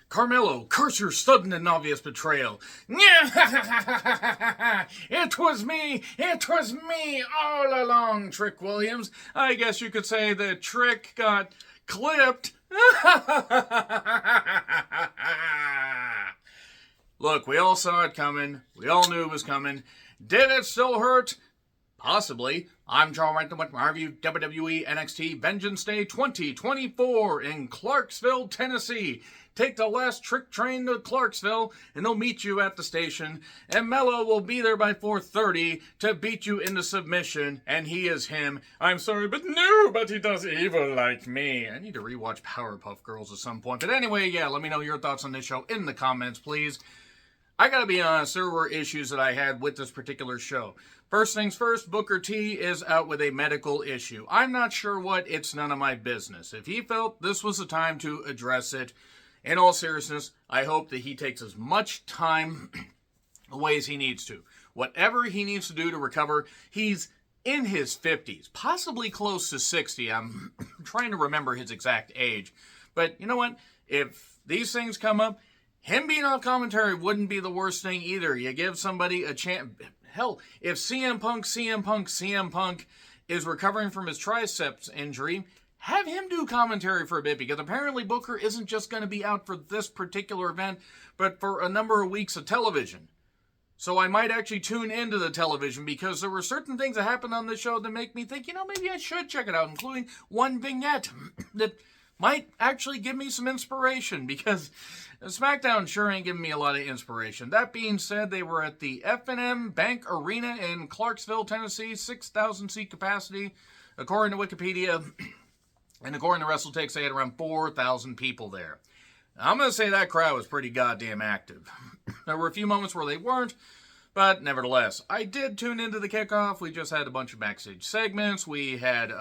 Carmelo, curse your sudden and obvious betrayal. It was me all along, Trick Williams. I guess you could say that Trick got clipped. Look, we all saw it coming. We all knew it was coming. Did it still hurt? Possibly. I'm John Renton with my review WWE NXT Vengeance Day 2024 in Clarksville, Tennessee. Take the last Trick train to Clarksville, and they'll meet you at the station. And Mello will be there by 4:30 to beat you into submission, and he is him. I'm sorry, but nobody does evil like me. I need to rewatch Powerpuff Girls at some point. But anyway, yeah, let me know your thoughts on this show in the comments, please. I gotta be honest, there were issues that I had with this particular show. First things first, Booker T is out with a medical issue. I'm not sure what, it's none of my business. If he felt this was the time to address it, in all seriousness, I hope that he takes as much time away as he needs to. Whatever he needs to do to recover, he's in his 50s, possibly close to 60. I'm trying to remember his exact age. But you know what? If these things come up, him being off commentary wouldn't be the worst thing either. You give somebody a chance. Hell, if CM Punk is recovering from his triceps injury, have him do commentary for a bit, because apparently Booker isn't just going to be out for this particular event, but for a number of weeks of television. So I might actually tune into the television, because there were certain things that happened on this show that make me think, maybe I should check it out, including one vignette that might actually give me some inspiration, because SmackDown sure ain't giving me a lot of inspiration. That being said, they were at the F&M Bank Arena in Clarksville, Tennessee, 6,000 seat capacity, according to Wikipedia, and according to WrestleTix, they had around 4,000 people there. I'm going to say that crowd was pretty goddamn active. There were a few moments where they weren't, but nevertheless, I did tune into the kickoff. We just had a bunch of backstage segments. We had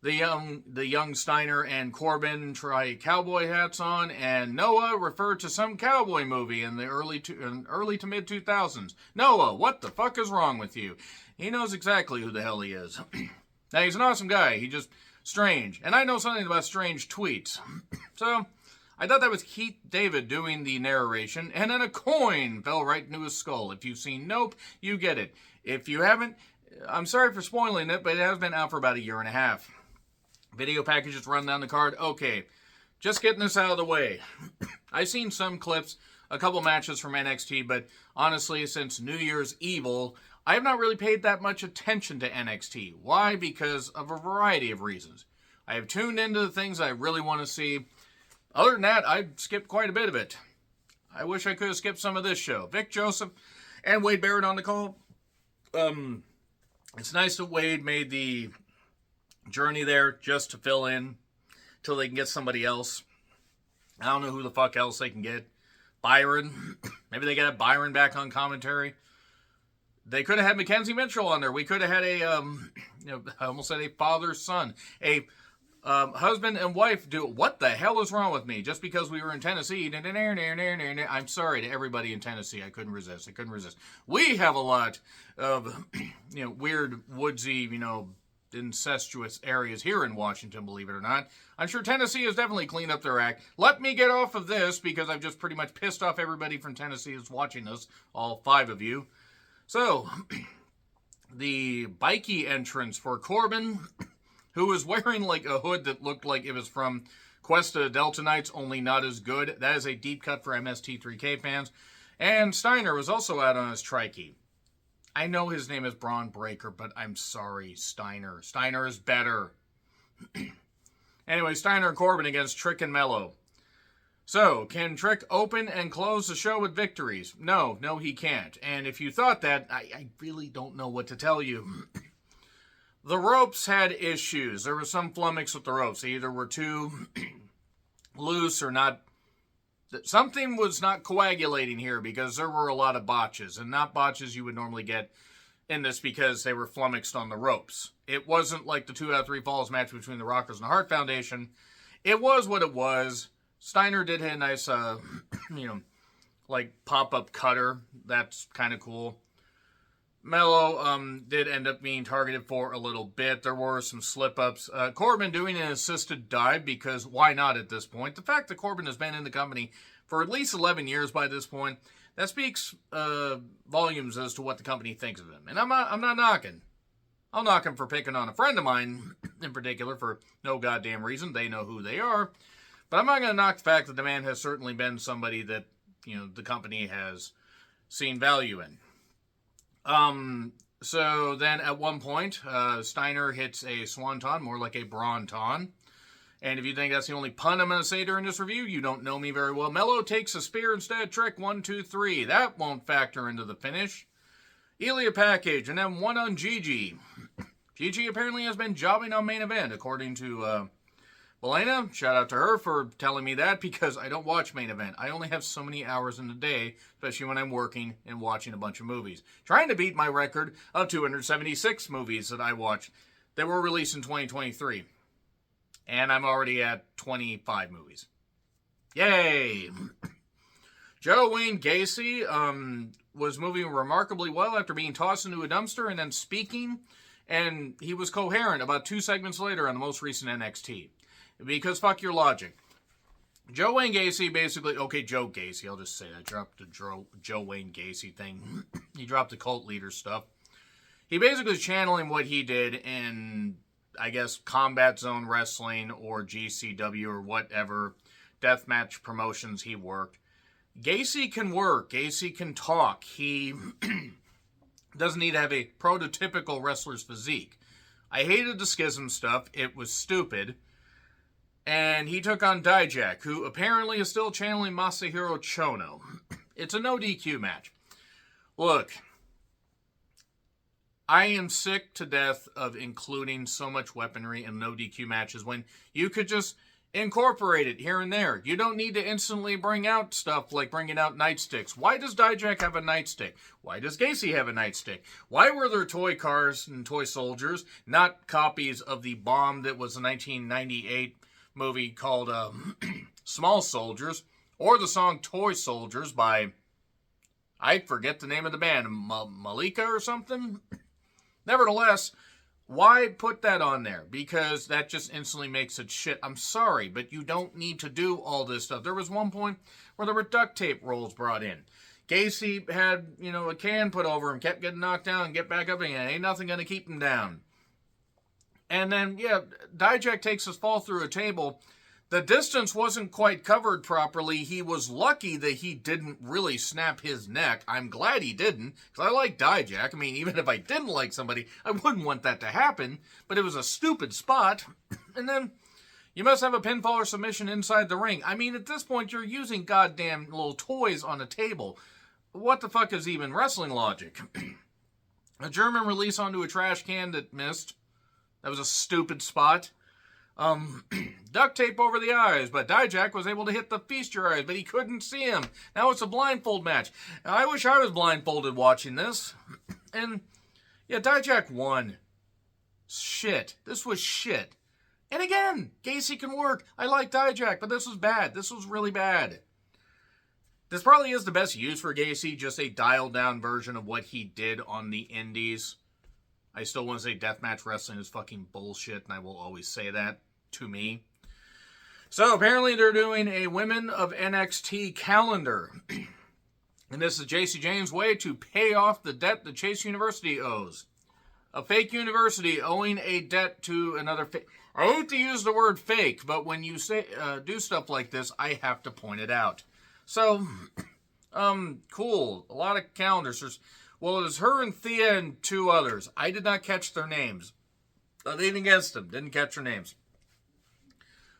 the young Steiner and Corbin try cowboy hats on, and Noah referred to some cowboy movie in the early to mid 2000s. Noah, what the fuck is wrong with you? He knows exactly who the hell he is. Now, he's an awesome guy. He just strange, and I know something about strange tweets. So I thought that was Keith David doing the narration, and then a coin fell right into his skull. If you've seen Nope, you get it. If you haven't, I'm sorry for spoiling it, but it has been out for about a year and a half. Video packages run down the card. Okay, just getting this out of the way. I've seen some clips, a couple matches from NXT, but honestly, since New Year's Evil, I have not really paid that much attention to NXT. Why? Because of a variety of reasons. I have tuned into the things I really want to see. Other than that, I've skipped quite a bit of it. I wish I could have skipped some of this show. Vic Joseph and Wade Barrett on the call. It's nice that Wade made the journey there just to fill in till they can get somebody else. I don't know who the fuck else they can get. Byron. Maybe they get Byron back on commentary. They could have had Mackenzie Mitchell on there. We could have had I almost said a father-son. A husband and wife do. What the hell is wrong with me? Just because we were in Tennessee. I'm sorry to everybody in Tennessee. I couldn't resist. We have a lot of, weird, woodsy, incestuous areas here in Washington, believe it or not. I'm sure Tennessee has definitely cleaned up their act. Let me get off of this, because I've just pretty much pissed off everybody from Tennessee who's watching this, all 5 of you. So, the bikey entrance for Corbin, who was wearing like a hood that looked like it was from Quest of the Delta Knights, only not as good. That is a deep cut for MST3K fans. And Steiner was also out on his trikey. I know his name is Braun Breaker, but I'm sorry, Steiner. Steiner is better. Anyway, Steiner and Corbin against Trick and Mello. So, can Trick open and close the show with victories? No, he can't. And if you thought that, I really don't know what to tell you. The ropes had issues. There was some flummox with the ropes. They either were too loose or not. Something was not coagulating here, because there were a lot of botches, and not botches you would normally get in this because they were flummoxed on the ropes. It wasn't like the 2 out of 3 falls match between the Rockers and the Hart Foundation. It was what it was. Steiner did hit a nice, pop-up cutter. That's kind of cool. Mello did end up being targeted for a little bit. There were some slip-ups. Corbin doing an assisted dive because why not at this point? The fact that Corbin has been in the company for at least 11 years by this point, that speaks volumes as to what the company thinks of him. And I'm not knocking. I'll knock him for picking on a friend of mine in particular for no goddamn reason. They know who they are. But I'm not going to knock the fact that the man has certainly been somebody that, the company has seen value in. So then at one point, Steiner hits a swanton, more like a brawnton. And if you think that's the only pun I'm going to say during this review, you don't know me very well. Mello takes a spear instead. Trick 1, 2, 3. That won't factor into the finish. Ilya package, and then one on Gigi. Gigi apparently has been jobbing on main event, according to Belena. Shout out to her for telling me that, because I don't watch main event. I only have so many hours in the day, especially when I'm working and watching a bunch of movies. Trying to beat my record of 276 movies that I watched that were released in 2023. And I'm already at 25 movies. Yay! Joe Wayne Gacy was moving remarkably well after being tossed into a dumpster and then speaking. And he was coherent about 2 segments later on the most recent NXT. Because fuck your logic. Joe Wayne Gacy basically... Okay, Joe Gacy, I'll just say that. I dropped the Joe Wayne Gacy thing. He dropped the cult leader stuff. He basically was channeling what he did in, I guess, Combat Zone Wrestling or GCW or whatever deathmatch promotions he worked. Gacy can work. Gacy can talk. He doesn't need to have a prototypical wrestler's physique. I hated the schism stuff. It was stupid. And he took on Dijak, who apparently is still channeling Masahiro Chono. It's a no DQ match. Look, I am sick to death of including so much weaponry in no DQ matches when you could just incorporate it here and there. You don't need to instantly bring out stuff like bringing out nightsticks. Why does Dijak have a nightstick? Why does Gacy have a nightstick? Why were there toy cars and toy soldiers, not copies of the bomb that was a 1998 movie called Small Soldiers, or the song Toy Soldiers by, I forget the name of the band, Malika or something? Nevertheless, why put that on there? Because that just instantly makes it shit. I'm sorry, but you don't need to do all this stuff. There was one point where there were duct tape rolls brought in. Gacy had, a can put over him, kept getting knocked down and get back up again. Ain't nothing going to keep him down. And then, Dijak takes his fall through a table. The distance wasn't quite covered properly. He was lucky that he didn't really snap his neck. I'm glad he didn't, because I like Dijak. I mean, even if I didn't like somebody, I wouldn't want that to happen. But it was a stupid spot. And then, you must have a pinfall or submission inside the ring. I mean, at this point, you're using goddamn little toys on a table. What the fuck is even wrestling logic? A German release onto a trash can that missed. That was a stupid spot. Duct tape over the eyes, but Dijak was able to hit the feast your eyes, but he couldn't see him. Now it's a blindfold match. I wish I was blindfolded watching this. And, Dijak won. Shit. This was shit. And again, Gacy can work. I like Dijak, but this was bad. This was really bad. This probably is the best use for Gacy, just a dialed-down version of what he did on the indies. I still want to say deathmatch wrestling is fucking bullshit, and I will always say that to me. So apparently they're doing a Women of NXT calendar. And this is JC James' way to pay off the debt that Chase University owes. A fake university owing a debt to another fake. I hate to use the word fake, but when you say do stuff like this, I have to point it out. So, cool. A lot of calendars. Well, it was her and Thea and 2 others. I did not catch their names. Nothing against them. Didn't catch their names.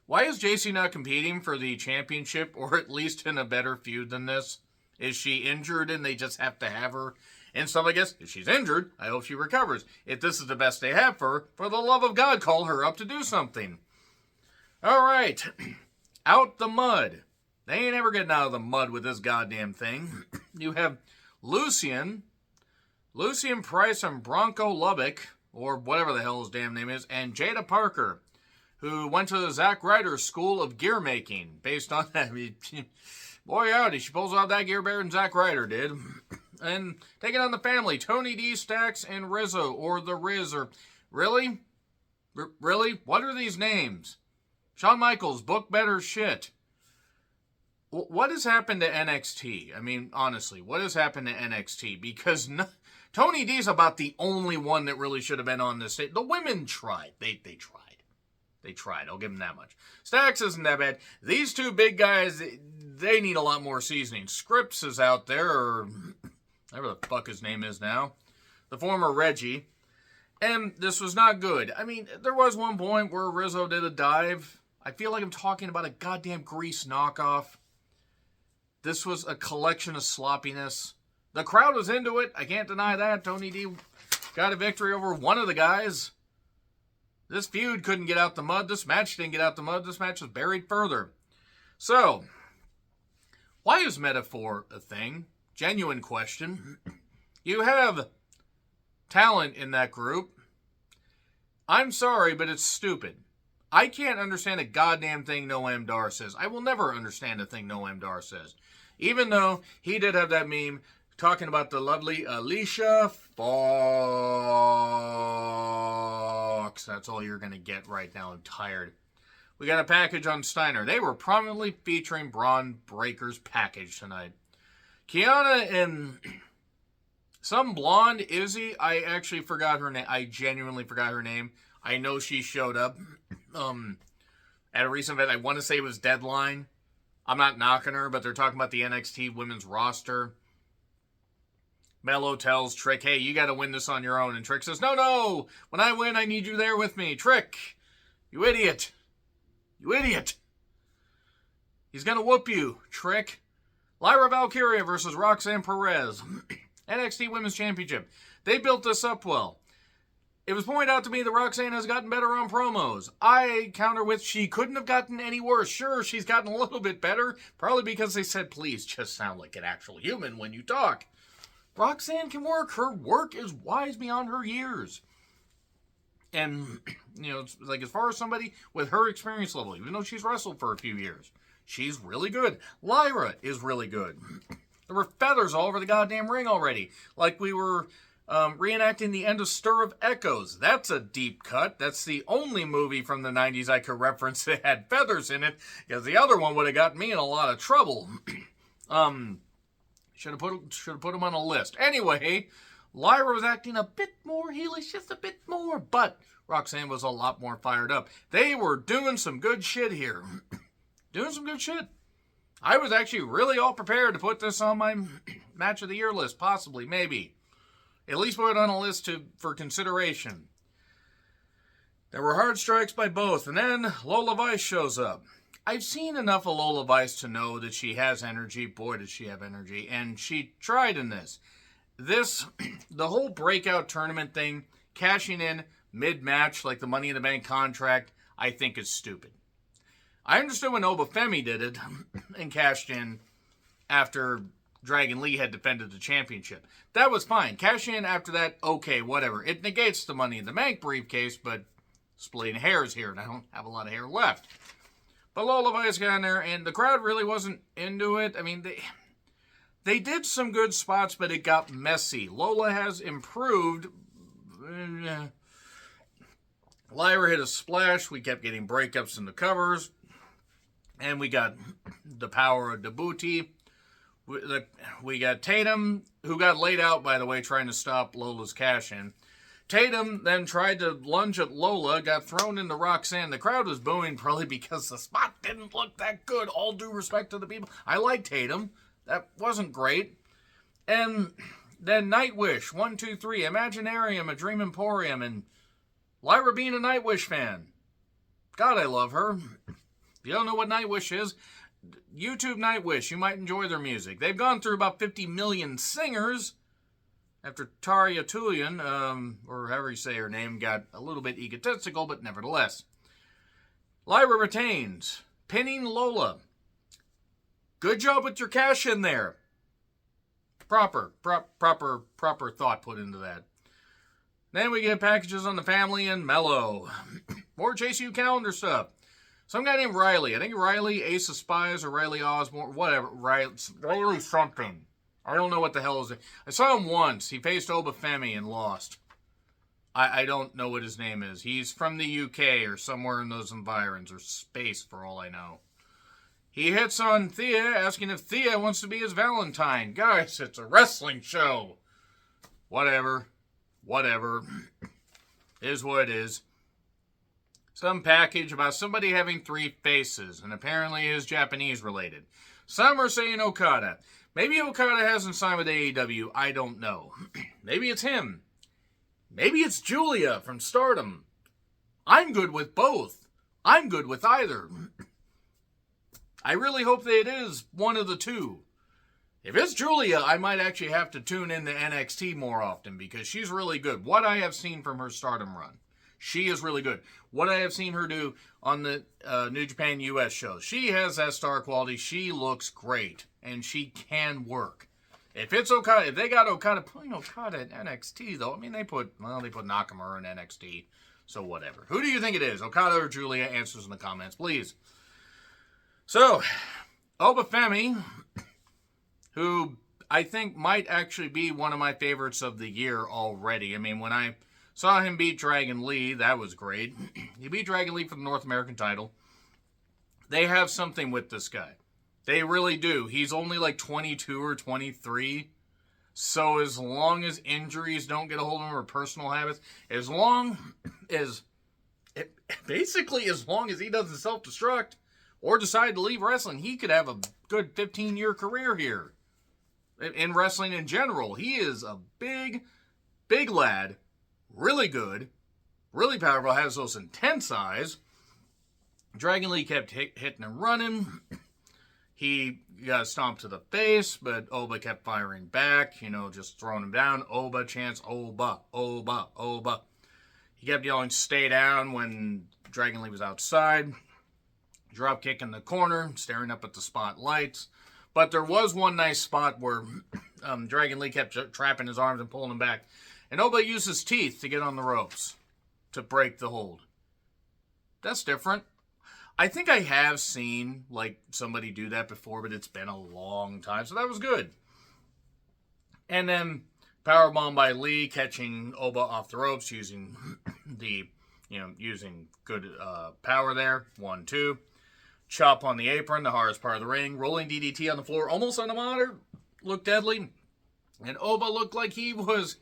Why is JC not competing for the championship, or at least in a better feud than this? Is she injured and they just have to have her? And so I guess, if she's injured, I hope she recovers. If this is the best they have for the love of God, call her up to do something. All right. Out the mud. They ain't ever getting out of the mud with this goddamn thing. You have Lucian Price and Bronco Lubbock, or whatever the hell his damn name is, and Jada Parker, who went to the Zack Ryder School of Gear Making, based on that. Boy, howdy, she pulls out that gear better than Zack Ryder did. And taking on the family, Tony D, Stax, and Rizzo, or the Riz, or... Really? Really? What are these names? Shawn Michaels, book better shit. What has happened to NXT? I mean, honestly, what has happened to NXT? Because Tony D's about the only one that really should have been on this stage. The women tried. They tried. They tried. I'll give them that much. Stax isn't that bad. These two big guys, they need a lot more seasoning. Scripps is out there, or whatever the fuck his name is now. The former Reggie. And this was not good. I mean, there was one point where Rizzo did a dive. I feel like I'm talking about a goddamn Grease knockoff. This was a collection of sloppiness. The crowd was into it. I can't deny that. Tony D got a victory over one of the guys. This feud couldn't get out the mud. This match didn't get out the mud. This match was buried further. So, why is metaphor a thing? Genuine question. You have talent in that group. I'm sorry, but it's stupid. I can't understand a goddamn thing Noam Dar says. I will never understand a thing Noam Dar says. Even though he did have that meme talking about the lovely Alicia Fox. That's all you're going to get right now. I'm tired. We got a package on Steiner. They were prominently featuring Braun Breaker's package tonight. Kiana and some blonde Izzy. I actually forgot her name. I genuinely forgot her name. I know she showed up at a recent event. I want to say it was Deadline. I'm not knocking her, but they're talking about the NXT women's roster. Mello tells Trick, hey, you got to win this on your own. And Trick says, no. When I win, I need you there with me. Trick, you idiot. You idiot. He's going to whoop you, Trick. Lyra Valkyria versus Roxanne Perez. NXT Women's Championship. They built this up well. It was pointed out to me that Roxanne has gotten better on promos. I counter with she couldn't have gotten any worse. Sure, she's gotten a little bit better. Probably because they said, please just sound like an actual human when you talk. Roxanne can work. Her work is wise beyond her years. And, like as far as somebody with her experience level, even though she's wrestled for a few years, she's really good. Lyra is really good. There were feathers all over the goddamn ring already. Like we were reenacting the end of Stir of Echoes. That's a deep cut. That's the only movie from the 90s I could reference that had feathers in it, because the other one would have gotten me in a lot of trouble. Should have put them on a list. Anyway, Lyra was acting a bit more heelish, just a bit more, but Roxanne was a lot more fired up. They were doing some good shit here. Doing some good shit. I was actually really all prepared to put this on my match of the year list, possibly, maybe. At least put it on a list for consideration. There were hard strikes by both, and then Lola Vice shows up. I've seen enough of Lola Vice to know that she has energy. Boy, does she have energy. And she tried in this. The whole breakout tournament thing, cashing in mid-match like the Money in the Bank contract, I think is stupid. I understood when Obafemi did it and cashed in after Dragon Lee had defended the championship. That was fine. Cash in after that, okay, whatever. It negates the Money in the Bank briefcase, but splitting hairs here, and I don't have a lot of hair left. But Lola Vice got in there, and the crowd really wasn't into it. I mean, they did some good spots, but it got messy. Lola has improved. Lyra hit a splash. We kept getting breakups in the covers. And we got the power of Djibouti. We got Tatum, who got laid out, by the way, trying to stop Lola's cash-in. Tatum then tried to lunge at Lola, got thrown into Roxanne. The crowd was booing probably because the spot didn't look that good. All due respect to the people. I like Tatum. That wasn't great. And then Nightwish, 1, 2, 3, Imaginarium, A Dream Emporium, and Lyra being a Nightwish fan. God, I love her. If you don't know what Nightwish is, YouTube Nightwish. You might enjoy their music. They've gone through about 50 million singers after Tarja Tulian, or however you say her name, got a little bit egotistical, but nevertheless. Lyra retains, pinning Lola. Good job with your cash in there. Proper thought put into that. Then we get packages on the family and Mello. More JCU calendar stuff. Some guy named Riley. I think Riley Ace of Spies or Riley Osborne, whatever. Riley something. I don't know what the hell is it. I saw him once. He faced Obafemi and lost. I don't know what his name is. He's from the UK or somewhere in those environs, or space for all I know. He hits on Thea, asking if Thea wants to be his Valentine. Guys, it's a wrestling show. Whatever. Is what it is. Some package about somebody having 3 faces, and apparently is Japanese related. Some are saying Okada. Maybe Okada hasn't signed with AEW. I don't know. Maybe it's him. Maybe it's Julia from Stardom. I'm good with both. I'm good with either. I really hope that it is one of the two. If it's Julia, I might actually have to tune into NXT more often because she's really good. What I have seen from her Stardom run, she is really good. What I have seen her do on the New Japan US shows, she has that star quality. She looks great, and she can work. If it's Okada, if they got Okada, putting Okada in NXT, though, I mean, they put Nakamura in NXT, so whatever. Who do you think it is, Okada or Julia? Answers in the comments, please. So, Obafemi, who I think might actually be one of my favorites of the year already. I mean, when I saw him beat Dragon Lee, that was great. He beat Dragon Lee for the North American title. They have something with this guy. They really do. He's only like 22 or 23. So as long as injuries don't get a hold of him or personal habits, as long as he doesn't self-destruct or decide to leave wrestling, he could have a good 15-year career here. In wrestling in general, he is a big lad, really good, really powerful, has those intense eyes. Dragon Lee kept hitting and running. He got stomped to the face, but Oba kept firing back, just throwing him down. Oba chants, Oba, Oba, Oba. He kept yelling, stay down, when Dragon Lee was outside. Drop kick in the corner, staring up at the spotlights. But there was one nice spot where Dragon Lee kept trapping his arms and pulling him back. And Oba used his teeth to get on the ropes to break the hold. That's different. I think I have seen somebody do that before, but it's been a long time, so that was good. And then powerbomb by Lee, catching Oba off the ropes using using good power there. 1, 2. Chop on the apron, the hardest part of the ring. Rolling DDT on the floor, almost on the monitor. Looked deadly. And Oba looked like he was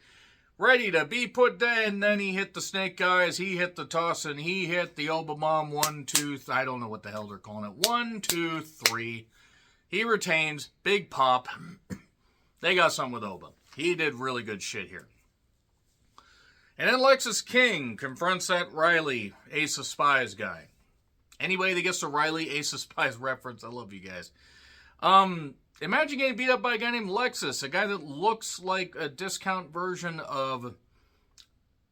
ready to be put down, and then he hit the snake guys, he hit the toss, and he hit the Oba bomb. 1, 2, I don't know what the hell they're calling it. 1, 2, 3. He retains. Big pop. They got something with Oba. He did really good shit here. And then Lexus King confronts that Riley Ace of Spies guy. Anybody that gets the Riley Ace of Spies reference, I love you guys. Imagine getting beat up by a guy named Lexus, a guy that looks like a discount version of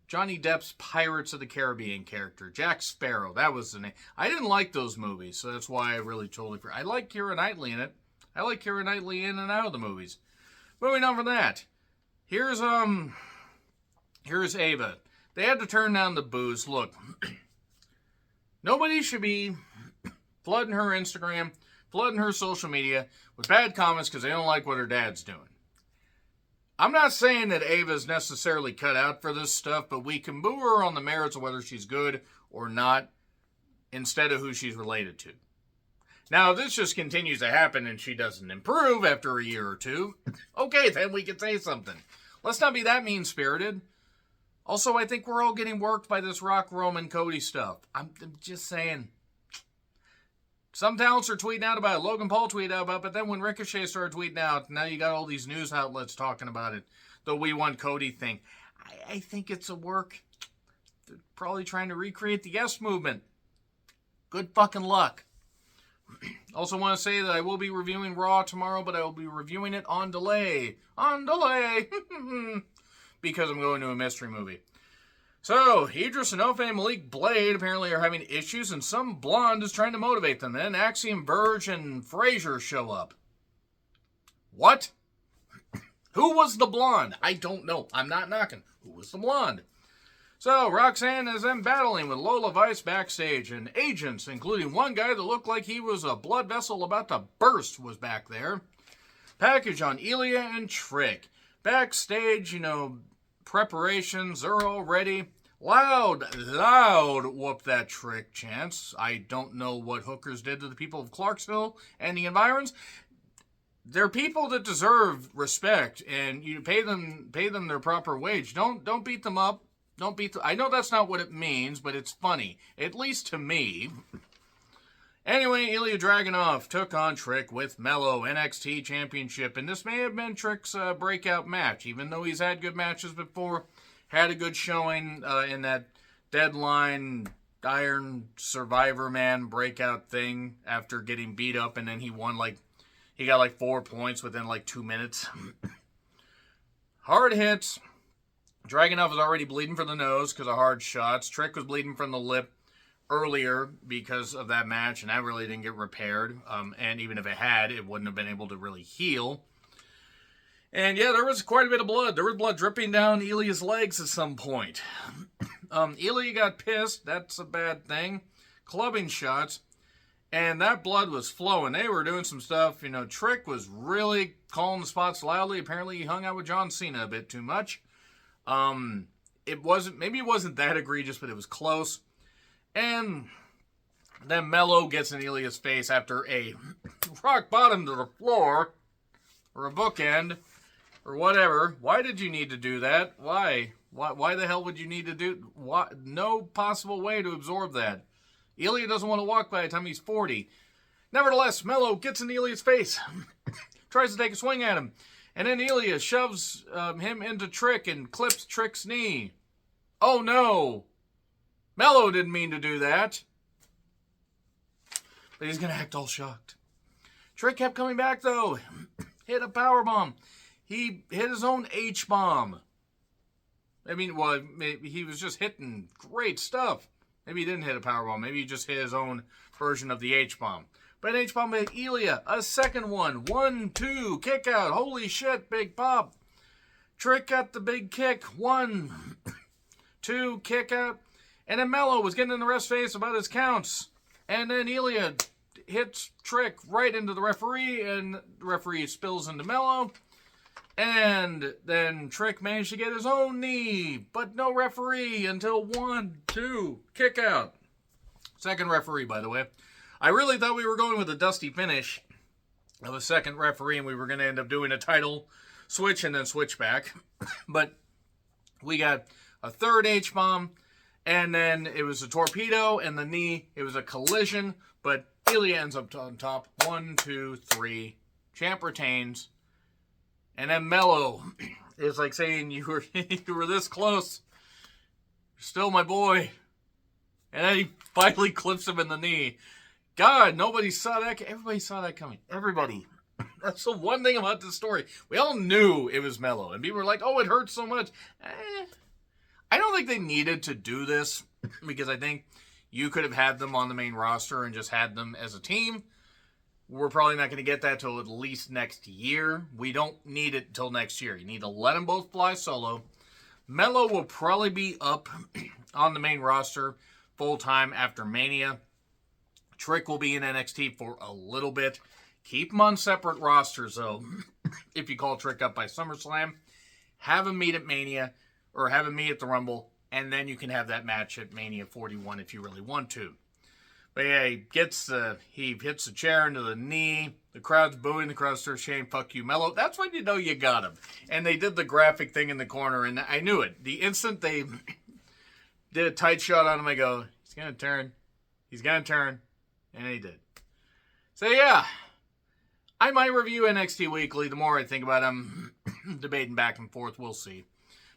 Johnny Depp's Pirates of the Caribbean character, Jack Sparrow. That was the name. I didn't like those movies, so that's why I really totally forgot. I like Keira Knightley in it. I like Keira Knightley in and out of the movies. Moving on from that, here's Ava. They had to turn down the booze. Look, nobody should be flooding her Instagram, flooding her social media with bad comments because they don't like what her dad's doing. I'm not saying that Ava's necessarily cut out for this stuff, but we can boo her on the merits of whether she's good or not instead of who she's related to. Now, if this just continues to happen and she doesn't improve after a year or two, okay, then we can say something. Let's not be that mean-spirited. Also, I think we're all getting worked by this Rock, Roman, Cody stuff. I'm just saying. Some talents are tweeting out about it. Logan Paul tweeted out about it, but then when Ricochet started tweeting out, now you got all these news outlets talking about it. The We Want Cody thing. I think it's a work. They're probably trying to recreate the Yes movement. Good fucking luck. Also want to say that I will be reviewing Raw tomorrow, but I will be reviewing it on delay. On delay! Because I'm going to a mystery movie. So, Idris Enofe and Malik Blade apparently are having issues, and some blonde is trying to motivate them. Then Axiom Verge and Frazier show up. What? Who was the blonde? I don't know. I'm not knocking. Who was the blonde? So, Roxanne is then battling with Lola Vice backstage, and agents, including one guy that looked like he was a blood vessel about to burst, was back there. package on Ilya and Trick. Backstage, preparations are all ready. Loud whoop that Trick chants. I don't know what hookers did to the people of Clarksville and the environs. They're people that deserve respect, and you pay them their proper wage. Don't beat them up. Don't beat them. I know that's not what it means, but it's funny, at least to me. Anyway, Ilya Dragunov took on Trick with Mello NXT Championship, and this may have been Trick's breakout match, even though he's had good matches before. Had a good showing in that Deadline Iron Survivor Man breakout thing after getting beat up, and then he got 4 points within 2 minutes. Hard hits. Dragunov was already bleeding from the nose because of hard shots. Trick was bleeding from the lip earlier because of that match, and that really didn't get repaired. And even if it had, it wouldn't have been able to really heal. And yeah, there was quite a bit of blood. There was blood dripping down Ilya's legs at some point. Ilya got pissed. That's a bad thing. Clubbing shots. And that blood was flowing. They were doing some stuff. Trick was really calling the spots loudly. Apparently he hung out with John Cena a bit too much. Maybe it wasn't that egregious, but it was close. And then Mello gets in Ilya's face after a rock bottom to the floor, or a bookend, or whatever. Why did you need to do that? Why the hell would you need to do? No possible way to absorb that. Ilya doesn't want to walk by the time he's 40. Nevertheless, Mello gets in Ilya's face, tries to take a swing at him, and then Ilya shoves him into Trick and clips Trick's knee. Oh no! Mello didn't mean to do that. But he's going to act all shocked. Trick kept coming back though. Hit a powerbomb. He hit his own H-bomb. He was just hitting great stuff. Maybe he didn't hit a powerbomb. Maybe he just hit his own version of the H-bomb. But an H-bomb hit Ilya. A second one. 1, 2. Kick out. Holy shit. Big pop. Trick got the big kick. 1, 2. Kick out. And then Mello was getting in the ref's face about his counts. And then Ilya hits Trick right into the referee. And the referee spills into Mello. And then Trick managed to get his own knee, but no referee until 1, 2, kick out. Second referee, by the way. I really thought we were going with a dusty finish of a second referee, and we were going to end up doing a title switch and then switch back. But we got a third H-bomb, and then it was a torpedo, and the knee, it was a collision, but Ilya ends up on top. 1, 2, 3. Champ retains. And then Mello is like saying, you were this close. You're still my boy. And then he finally clips him in the knee. God, nobody saw that. Everybody saw that coming. Everybody. That's the one thing about this story. We all knew it was Mello. And people were like, oh, it hurts so much. I don't think they needed to do this. Because I think you could have had them on the main roster and just had them as a team. We're probably not going to get that till at least next year. We don't need it till next year. You need to let them both fly solo. Mello will probably be up on the main roster full-time after Mania. Trick will be in NXT for a little bit. Keep them on separate rosters, though. If you call Trick up by SummerSlam, have him meet at Mania, or have him meet at the Rumble, and then you can have that match at Mania 41 if you really want to. But yeah, he hits the chair into the knee. The crowd's booing. The crowd starts chanting, fuck you, Mello. That's when you know you got him. And they did the graphic thing in the corner, and I knew it. The instant they did a tight shot on him, I go, he's going to turn. He's going to turn. And he did. So yeah, I might review NXT Weekly. The more I think about him, debating back and forth, we'll see.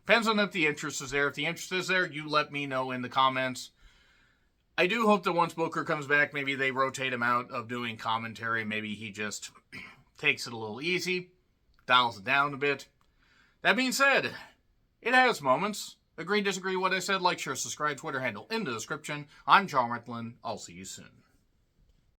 Depends on if the interest is there. If the interest is there, you let me know in the comments. I do hope that once Booker comes back, maybe they rotate him out of doing commentary. Maybe he just takes it a little easy, dials it down a bit. That being said, it has moments. Agree, disagree, what I said, like, share, subscribe, Twitter handle in the description. I'm John Retlin. I'll see you soon.